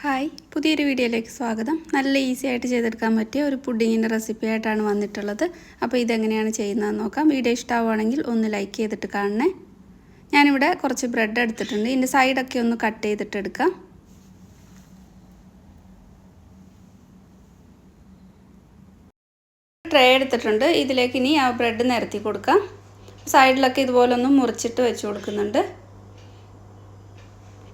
Hi, പുതിയൊരു വീഡിയോയിലേക്ക് സ്വാഗതം. നല്ല ഈസി ആയിട്ട് ചെയ്തെടുക്കാൻ പറ്റിയ ഒരു പുഡിങ്ങിൻ്റെ റെസിപ്പി ആയിട്ടാണ് വന്നിട്ടുള്ളത്. അപ്പോൾ ഇതെങ്ങനെയാണ് ചെയ്യുന്നതെന്ന് നോക്കാം. വീഡിയോ ഇഷ്ടമാവുകയാണെങ്കിൽ ഒന്ന് ലൈക്ക് ചെയ്തിട്ട് കാണണേ. ഞാനിവിടെ കുറച്ച് ബ്രെഡ് എടുത്തിട്ടുണ്ട്. ഇതിൻ്റെ സൈഡൊക്കെ ഒന്ന് കട്ട് ചെയ്തിട്ട് എടുക്കാം. ട്രേ എടുത്തിട്ടുണ്ട്. ഇതിലേക്ക് ഇനി ആ ബ്രെഡ് നിരത്തി കൊടുക്കാം. സൈഡിലൊക്കെ ഇതുപോലെ ഒന്ന് മുറിച്ചിട്ട് വെച്ച് കൊടുക്കുന്നുണ്ട്.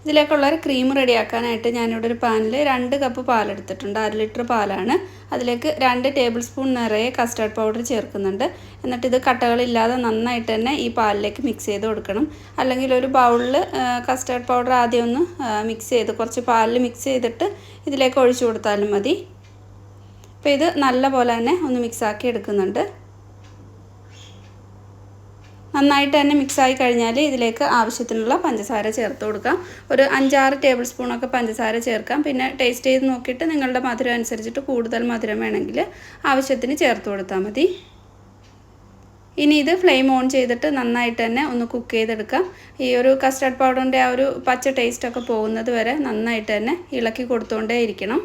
ഇതിലേക്കുള്ളൊരു ക്രീം റെഡിയാക്കാനായിട്ട് ഞാനിവിടെ ഒരു പാനിൽ 2 കപ്പ് പാലെടുത്തിട്ടുണ്ട്. 1/2 ലിറ്റർ പാലാണ്. അതിലേക്ക് 2 ടേബിൾ സ്പൂൺ നിറയെ കസ്റ്റർഡ് പൗഡർ ചേർക്കുന്നുണ്ട്. എന്നിട്ട് ഇത് കട്ടകളില്ലാതെ നന്നായിട്ട് തന്നെ ഈ പാലിലേക്ക് മിക്സ് ചെയ്ത് കൊടുക്കണം. അല്ലെങ്കിൽ ഒരു ബൗളിൽ കസ്റ്റർഡ് പൗഡർ ആദ്യം ഒന്ന് മിക്സ് ചെയ്ത് കുറച്ച് പാലിൽ മിക്സ് ചെയ്തിട്ട് ഇതിലേക്ക് ഒഴിച്ചു കൊടുത്താലും മതി. അപ്പോൾ ഇത് നല്ല പോലെ തന്നെ ഒന്ന് മിക്സാക്കി എടുക്കുന്നുണ്ട്. നന്നായിട്ട് തന്നെ മിക്സായി കഴിഞ്ഞാൽ ഇതിലേക്ക് ആവശ്യത്തിനുള്ള പഞ്ചസാര ചേർത്ത് കൊടുക്കാം. ഒരു 5-6 ടേബിൾ സ്പൂണൊക്കെ പഞ്ചസാര ചേർക്കാം. പിന്നെ ടേസ്റ്റ് ചെയ്ത് നോക്കിയിട്ട് നിങ്ങളുടെ മധുരം അനുസരിച്ചിട്ട് കൂടുതൽ മധുരം വേണമെങ്കിൽ ആവശ്യത്തിന് ചേർത്ത് കൊടുത്താൽ മതി. ഇനി ഇത് ഫ്ലെയിം ഓൺ ചെയ്തിട്ട് നന്നായിട്ട് തന്നെ ഒന്ന് കുക്ക് ചെയ്തെടുക്കാം. ഈ ഒരു കസ്റ്റർഡ് പൗഡറിൻ്റെ ആ ഒരു പച്ച ടേസ്റ്റൊക്കെ പോകുന്നത് വരെ നന്നായിട്ട് തന്നെ ഇളക്കി കൊടുത്തുകൊണ്ടേ ഇരിക്കണം.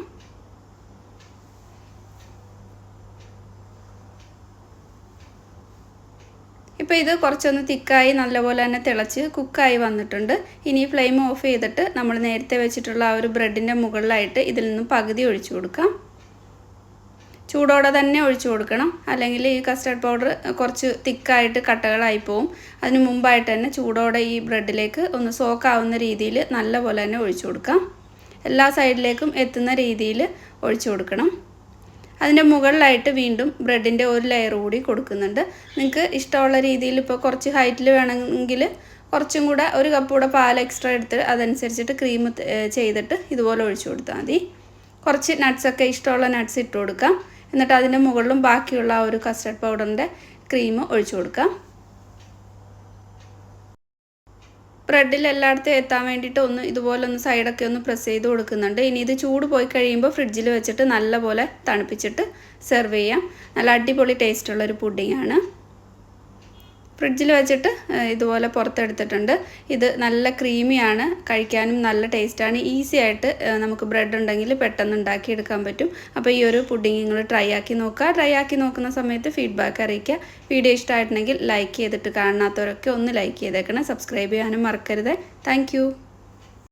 ഇപ്പോൾ ഇത് കുറച്ചൊന്ന് തിക്കായി നല്ലപോലെ തന്നെ തിളച്ച് കുക്കായി വന്നിട്ടുണ്ട്. ഇനി ഫ്ലെയിം ഓഫ് ചെയ്തിട്ട് നമ്മൾ നേരത്തെ വെച്ചിട്ടുള്ള ആ ഒരു ബ്രെഡിൻ്റെ മുകളിലായിട്ട് ഇതിൽ നിന്നും പകുതി ഒഴിച്ചു കൊടുക്കാം. ചൂടോടെ തന്നെ ഒഴിച്ചു കൊടുക്കണം, അല്ലെങ്കിൽ ഈ കസ്റ്റർഡ് പൗഡർ കുറച്ച് തിക്കായിട്ട് കട്ടകളായി പോവും. അതിന് മുമ്പായിട്ട് തന്നെ ചൂടോടെ ഈ ബ്രെഡിലേക്ക് ഒന്ന് സോക്കാവുന്ന രീതിയിൽ നല്ലപോലെ തന്നെ ഒഴിച്ചു കൊടുക്കാം. എല്ലാ സൈഡിലേക്കും എത്തുന്ന രീതിയിൽ ഒഴിച്ചു കൊടുക്കണം. അതിൻ്റെ മുകളിലായിട്ട് വീണ്ടും ബ്രെഡിൻ്റെ ഒരു ലെയർ കൂടി കൊടുക്കുന്നുണ്ട്. നിങ്ങൾക്ക് ഇഷ്ടമുള്ള രീതിയിൽ ഇപ്പോൾ കുറച്ച് ഹൈറ്റിൽ വേണമെങ്കിൽ കുറച്ചും കൂടെ ഒരു കപ്പ് കൂടെ പാൽ എക്സ്ട്രാ എടുത്ത് അതനുസരിച്ചിട്ട് ക്രീം ചെയ്തിട്ട് ഇതുപോലെ ഒഴിച്ചു കൊടുത്താൽ മതി. കുറച്ച് നട്ട്സൊക്കെ ഇഷ്ടമുള്ള നട്ട്സ് ഇട്ട് കൊടുക്കാം. എന്നിട്ട് അതിൻ്റെ മുകളിലും ബാക്കിയുള്ള ആ ഒരു കസ്റ്റർഡ് പൗഡറിൻ്റെ ക്രീം ഒഴിച്ചു കൊടുക്കാം. ബ്രെഡിൽ എല്ലായിടത്തും എത്താൻ വേണ്ടിയിട്ട് ഇതുപോലെ ഒന്ന് സൈഡൊക്കെ ഒന്ന് പ്രസ് ചെയ്ത് കൊടുക്കുന്നുണ്ട്. ഇനി ഇത് ചൂട് പോയി കഴിയുമ്പോൾ ഫ്രിഡ്ജിൽ വെച്ചിട്ട് നല്ലപോലെ തണുപ്പിച്ചിട്ട് സെർവ് ചെയ്യാം. നല്ല അടിപൊളി ടേസ്റ്റുള്ളൊരു പുഡിങ്ങാണ്. ഫ്രിഡ്ജിൽ വെച്ചിട്ട് ഇതുപോലെ പുറത്തെടുത്തിട്ടുണ്ട്. ഇത് നല്ല ക്രീമിയാണ്, കഴിക്കാനും നല്ല ടേസ്റ്റാണ്. ഈസി ആയിട്ട് നമുക്ക് ബ്രെഡ് ഉണ്ടെങ്കിൽ പെട്ടെന്ന് ഉണ്ടാക്കിയെടുക്കാൻ പറ്റും. അപ്പോൾ ഈ ഒരു പുഡിങ് നിങ്ങൾ ട്രൈ ആക്കി നോക്കുക. ട്രൈ ആക്കി നോക്കുന്ന സമയത്ത് ഫീഡ്ബാക്ക് അറിയിക്കുക. വീഡിയോ ഇഷ്ടമായിട്ടുണ്ടെങ്കിൽ ലൈക്ക് ചെയ്തിട്ട് കാണാത്തവരൊക്കെ ഒന്ന് ലൈക്ക് ചെയ്തേക്കണം. സബ്സ്ക്രൈബ് ചെയ്യാനും മറക്കരുത്. താങ്ക്